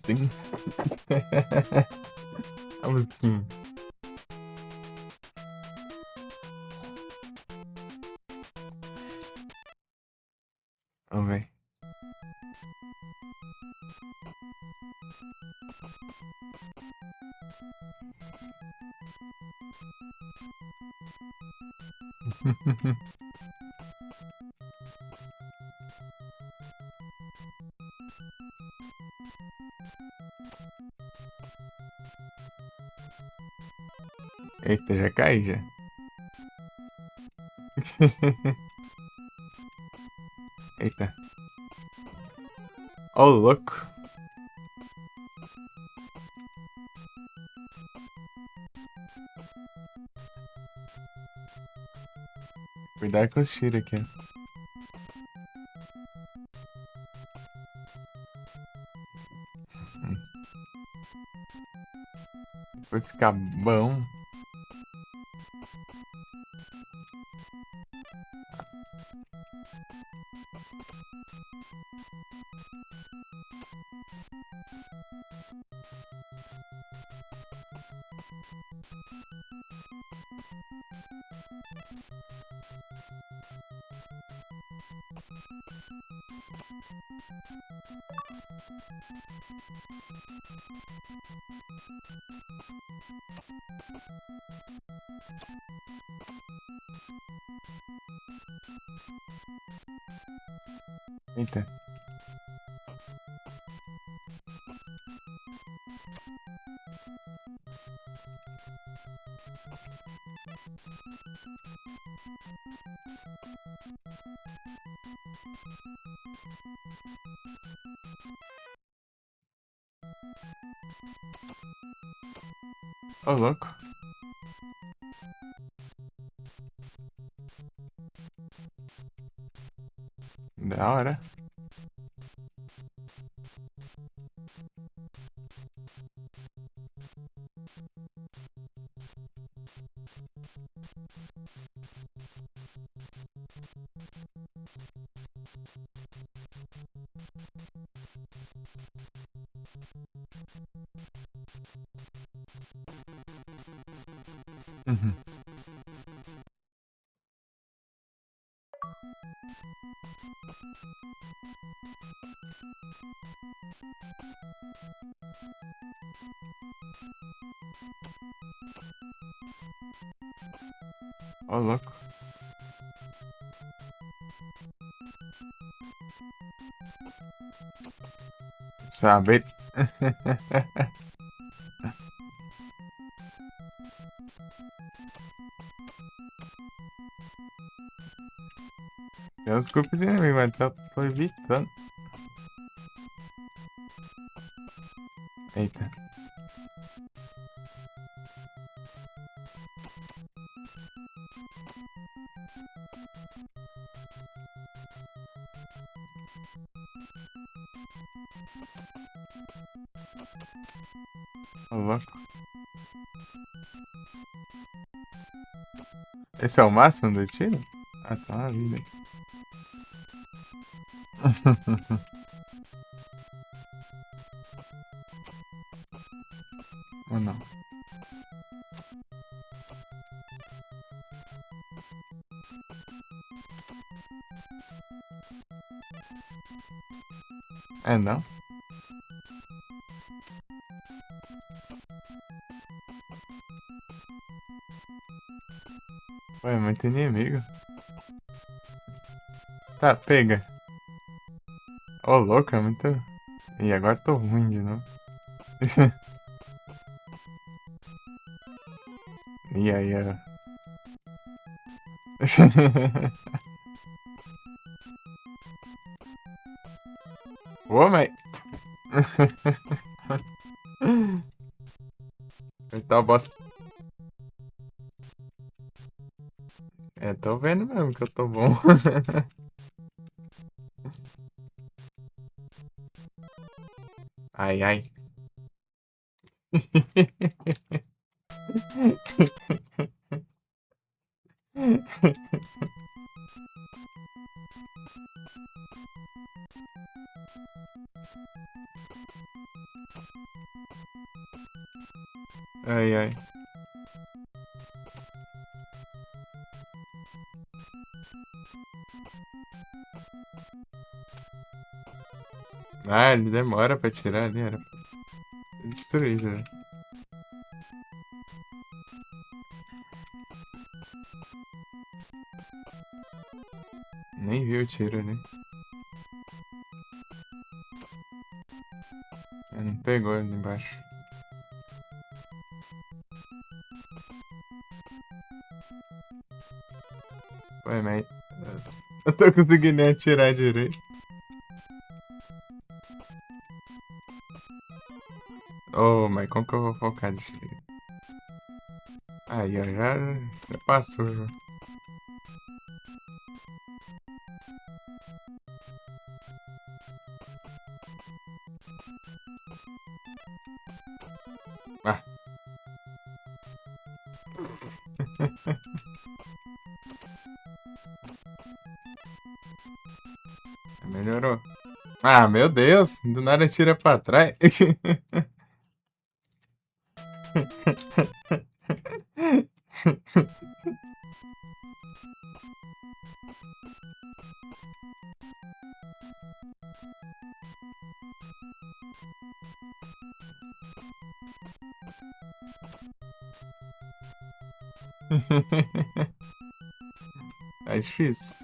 Tem. A musiquinha. Vamos ver. Eita, já cai já. Eita. Ó, louco. Cuidado com os tiros aqui. Vai ficar bom. Eita. Ô, louco. Da hora. Uhum. Ô, louco. Sabe? Tem uns grupos de inimigo, mas tô evitando. Eita. Ô, louco. Esse é o máximo do tiro? Ah, tá na vida aí. Ou não? É não? Ué, é muito inimigo. Tá, pega. Ô, louco, é muito. E agora tô ruim de novo. E aí, ó. Ô, mas. Então, boss. tô vendo mesmo que eu tô bom. Ai, ai. Ai, ai. Ah, ele demora pra tirar ali, era destruído, velho. Nem viu o tiro ali. Ele não pegou ali embaixo. Pô, mas eu tô conseguindo nem atirar direito. Ô, mas como que eu vou focar desse jeito? Aí, ó, já passou, já. Ah. Melhorou. Ah, meu Deus, do nada tira pra trás. Tá difícil.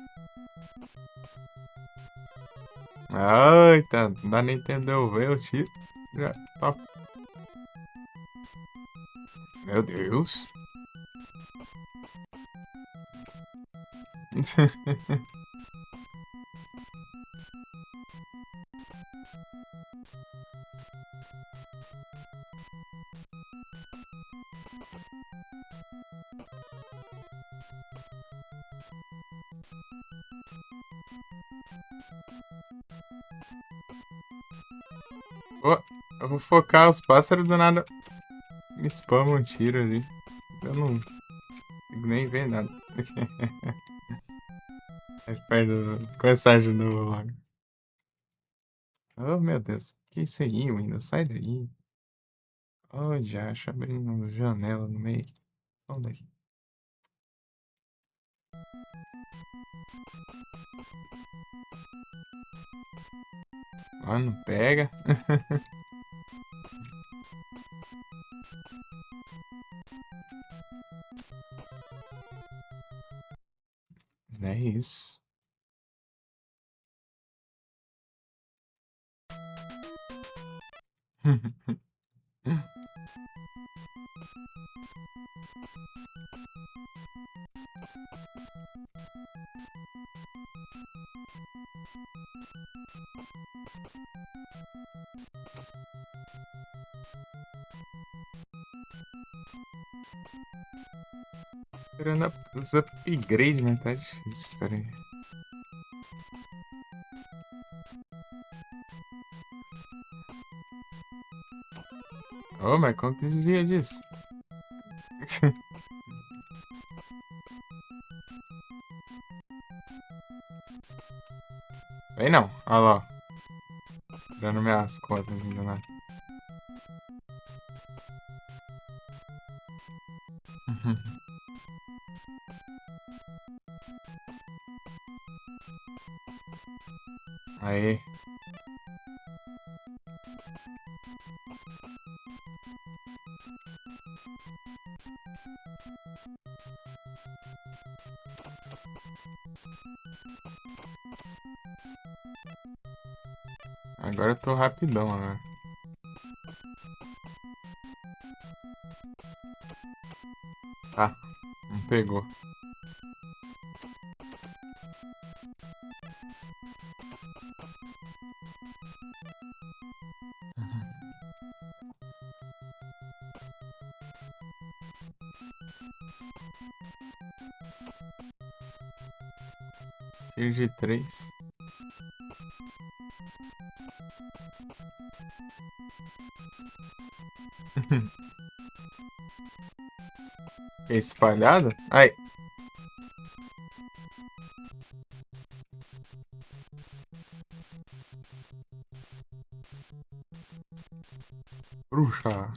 Ai, tá. Não dá nem tempo de eu ver o tiro. Já tá. Meu Deus. Ô, eu vou focar os pássaros do nada. Me spamam um tiro ali. Eu não consigo nem ver nada. Aí perde. Começar de novo logo. Oh, meu Deus. Que isso aí, Windows? Sai daí. Oh, já acho abrindo uma janela no meio. Sai daí. Ah, não pega. Não é isso. Esperando os upgrades, mas tá difícil. Pera aí. Oh, mas como que desvia disso? Vem não. Olha lá, ó. Dando minhas contas ainda lá. Aí. Agora eu tô rapidão agora. Tá. Não pegou. Tiro de 3. Espalhado? Ai. Bruxa.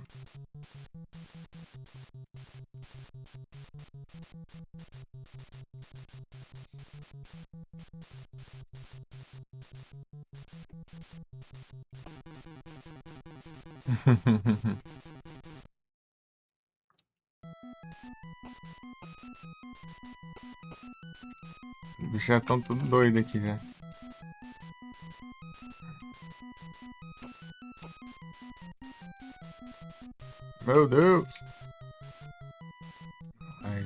Os bichos já estão tudo doido aqui já. Meu Deus. Ai.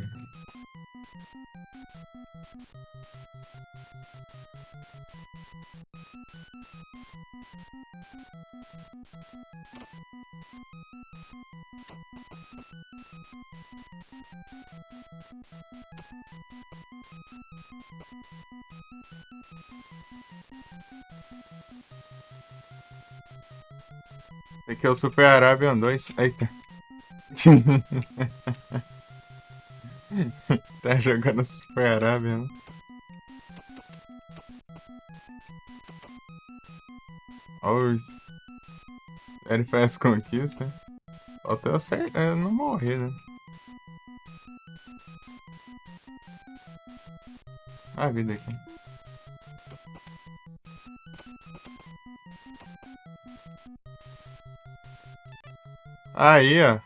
Aqui é o Super Arabian 2. Eita. Tá jogando Super Arabian. Olha, ele faz conquista. Falta eu acertar, eu não morrer, né? A vida aqui. Aí, ó.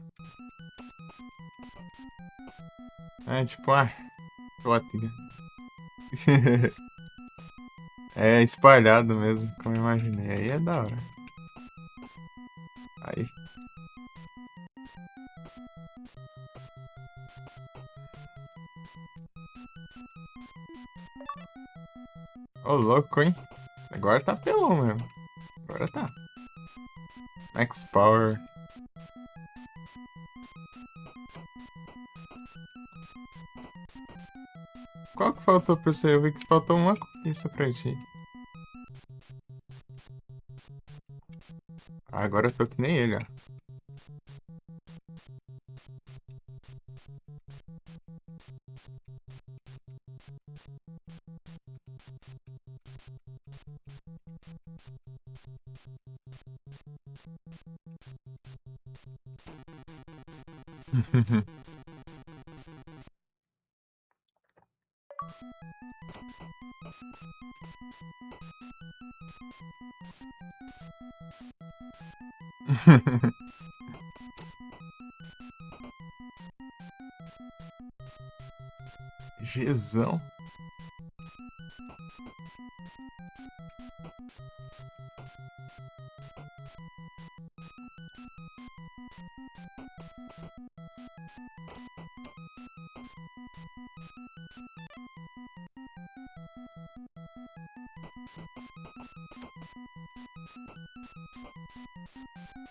É tipo, ótimo. É espalhado mesmo, como eu imaginei. Aí é da hora. Aí. Ô, louco, hein? Agora tá pelão mesmo. Agora tá. Max Power. Qual que faltou pra você? Eu vi que faltou uma conquista pra ti. Agora eu tô que nem ele, ó. Jezão.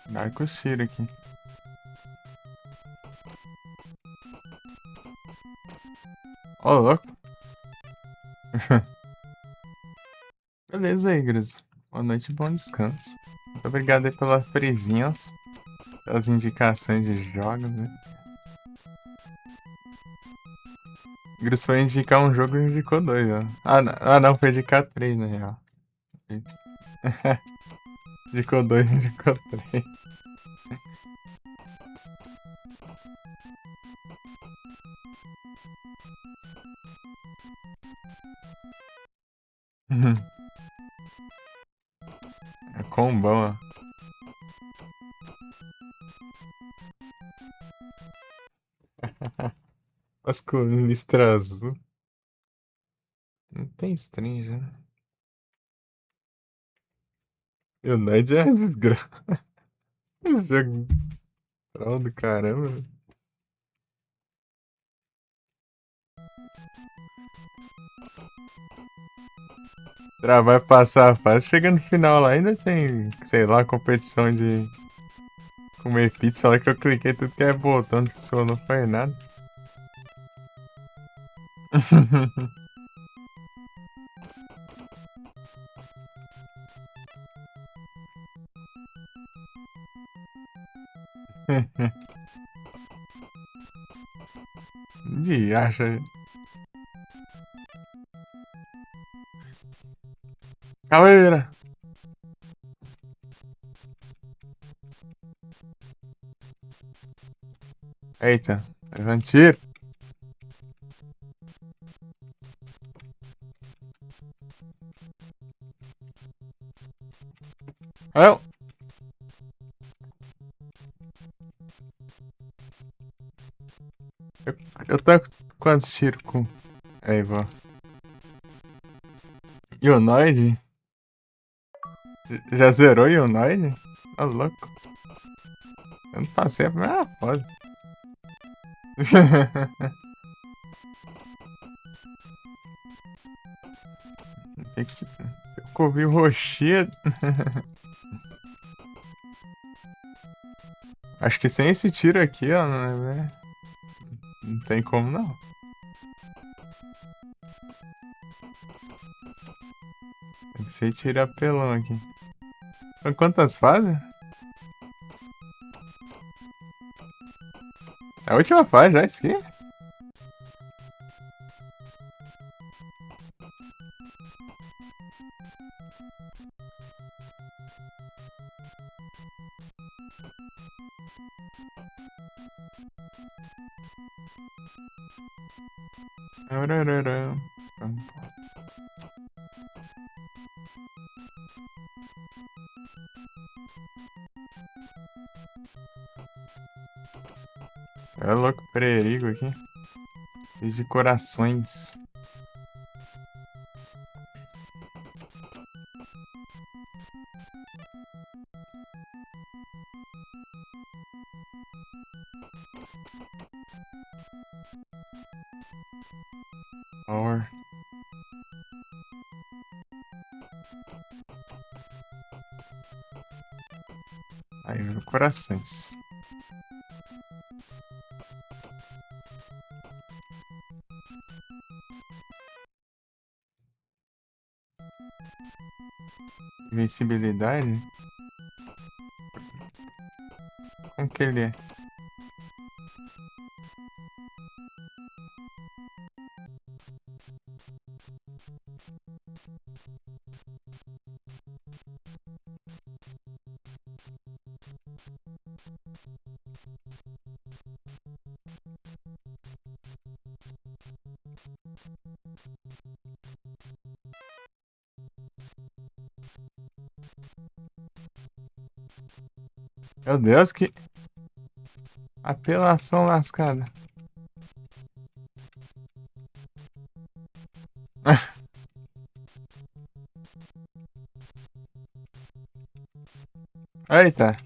Marco Ciro aqui. Ó, louco. Beleza aí, Gris. Boa noite e bom descanso. Muito obrigado aí pelas presinhas, pelas indicações de jogos, né? Gris foi indicar um jogo e indicou dois, ó. Não, foi indicar três, na real. Indicou dois, indicou três. É combão, ó. Masculino, listra azul. Não tem Strange, né? United é desgraça. Jogo troll do caramba. Vai passar a fase. Chega no final lá, ainda tem, sei lá, competição de Comer pizza lá que eu cliquei tudo que é botão, não funcionou, não foi nada. De acha. Galera! Eita, levante tiro. Eu, eu, eu tô com quantos tiros com. Aí, vó. Ionoide? Já zerou Ionoide? Tá louco. Eu não passei a primeira fase. Tem que se. Eu comi o roxinho. Acho que sem esse tiro aqui, ó, não tem como não. Tem que ser tiro apelão aqui. São quantas fases? É a última fase já, isso aqui? Arararã. É louco, perigo aqui. Cheio de corações. Or. Aí, corações. Invencibilidade? Como que ele é? Meu Deus, que apelação lascada. Eita.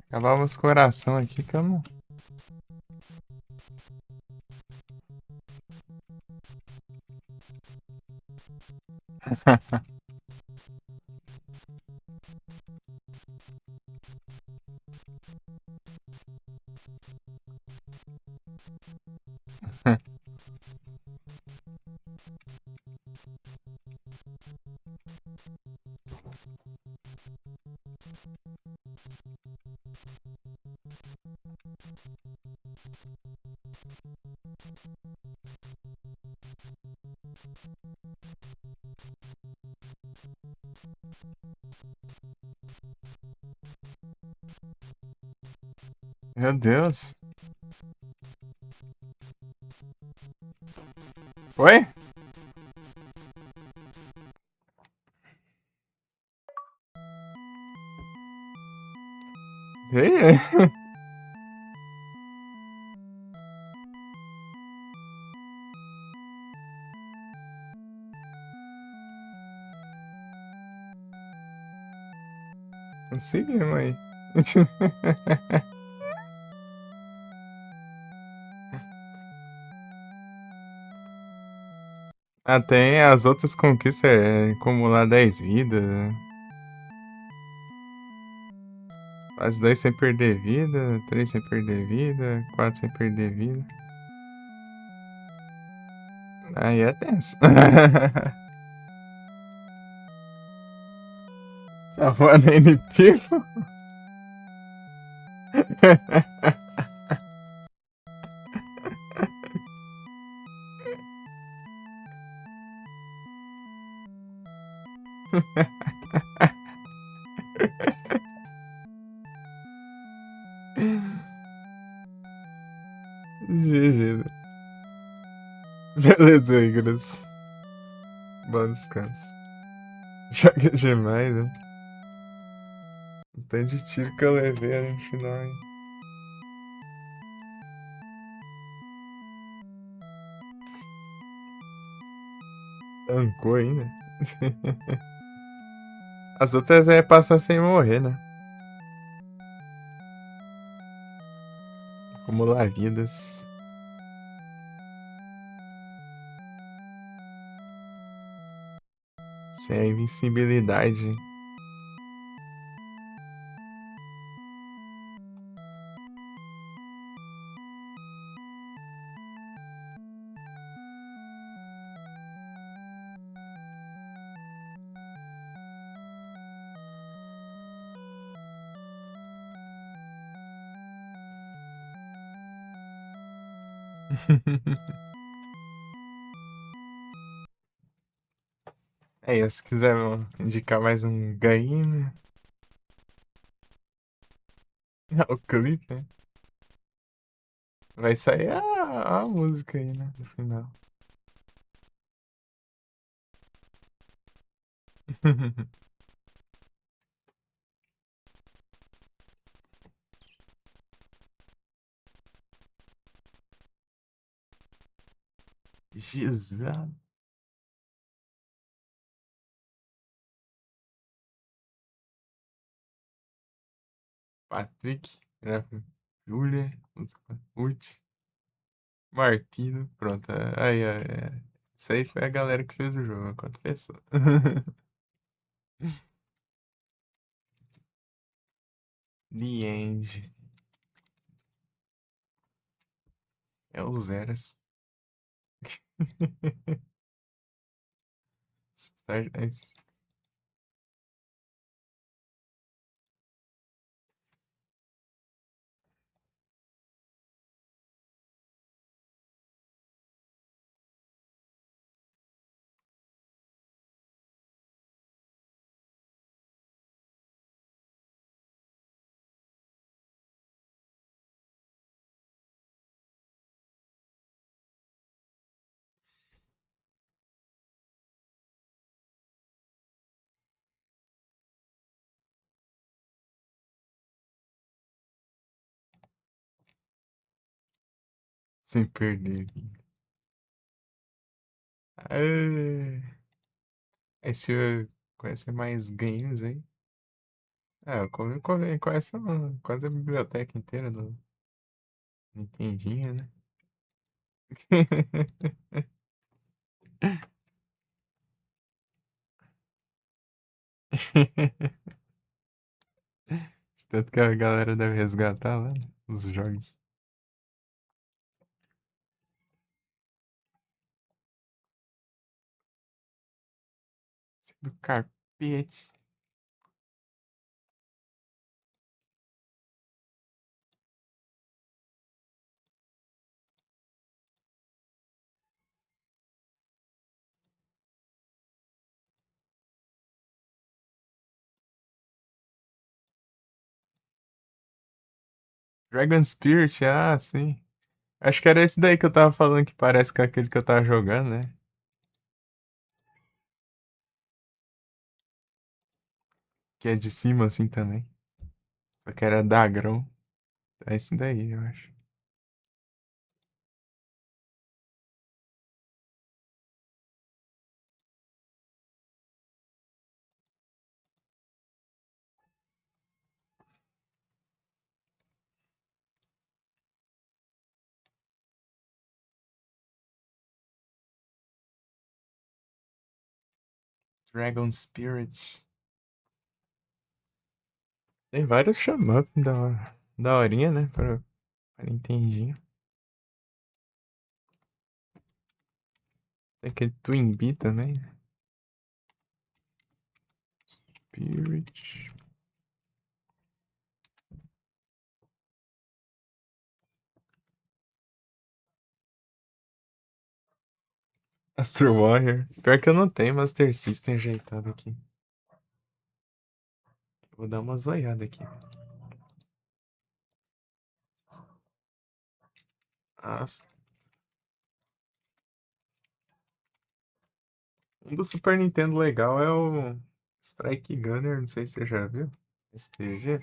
Acabava os coração aqui que eu não. Meu Deus. Oi? Ei, conseguimos aí. Ah, tem as outras conquistas, é acumular 10 vidas. Faz 2 sem perder vida, 3 sem perder vida, 4 sem perder vida. Aí é tenso. Tá voando NP? GG. Beleza, Igras. Bom descanso. Joga demais, né? O tanto de tiro que eu levei ali no final, hein? Tancou ainda. As outras é passar sem morrer, né? Acumular vidas. Sem a invencibilidade. É, se quiser indicar mais um game, o clipe, né? Vai sair a música aí, né? No final. Jesus. Patrick, Júlia, Ruth, Martino, pronto. Aí, aí. Isso aí foi a galera que fez o jogo, quanto pessoa. The End. É o Zeras. Sem perder. Aí se conhece mais games aí. Ah, conhece quase a biblioteca inteira do Nintendinho, né? Tanto que a galera deve resgatar lá, né, os jogos. Do carpete. Dragon Spirit, ah, sim. Acho que era esse daí que eu tava falando que parece com aquele que eu tava jogando, né? Que é de cima assim também. Só que era Dagrão. É esse daí, eu acho. Dragon Spirit. Tem vários shmup da horinha, né? Pra Nintendinho. Tem aquele Twin Bee também, né? Spirit. Astro Warrior. Pior que eu não tenho Master System ajeitado aqui. Vou dar uma zoiada aqui. Nossa. Um do Super Nintendo legal é o Strike Gunner, não sei se você já viu. STG.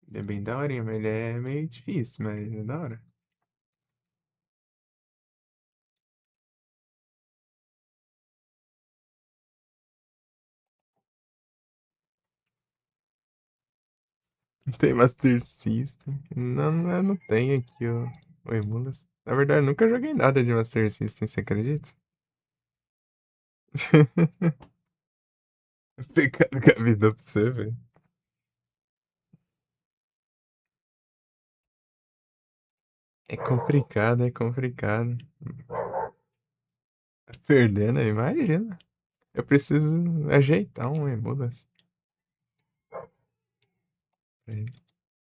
Ele é bem daorinha, mas ele é meio difícil, mas ele é da hora. Tem Master System. Não, eu não tenho aqui o Emulas. Na verdade, eu nunca joguei nada de Master System, você acredita? Pecado que a vida pra você, velho. É complicado, é complicado. Tá perdendo, imagina. Eu preciso ajeitar um Emulas pra ele.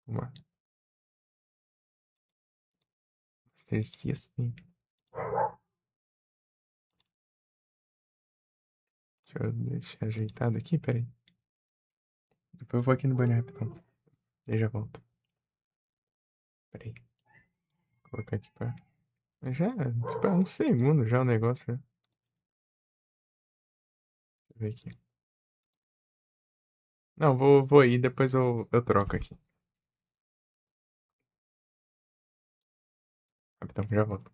Uma Master System. Deixa eu deixar ajeitado aqui, peraí. Depois eu vou aqui no banheiro rapidão. E já volto. Peraí. Vou colocar aqui pra. Já, tipo, é um segundo já o negócio. Já. Deixa eu ver aqui. Não, vou ir, depois eu troco aqui. Rapidão, já volto.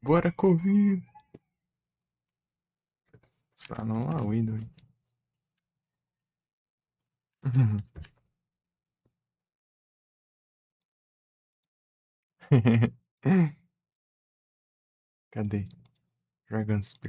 Bora correr! Pra não a Windows. Cadê? Dragon Spear.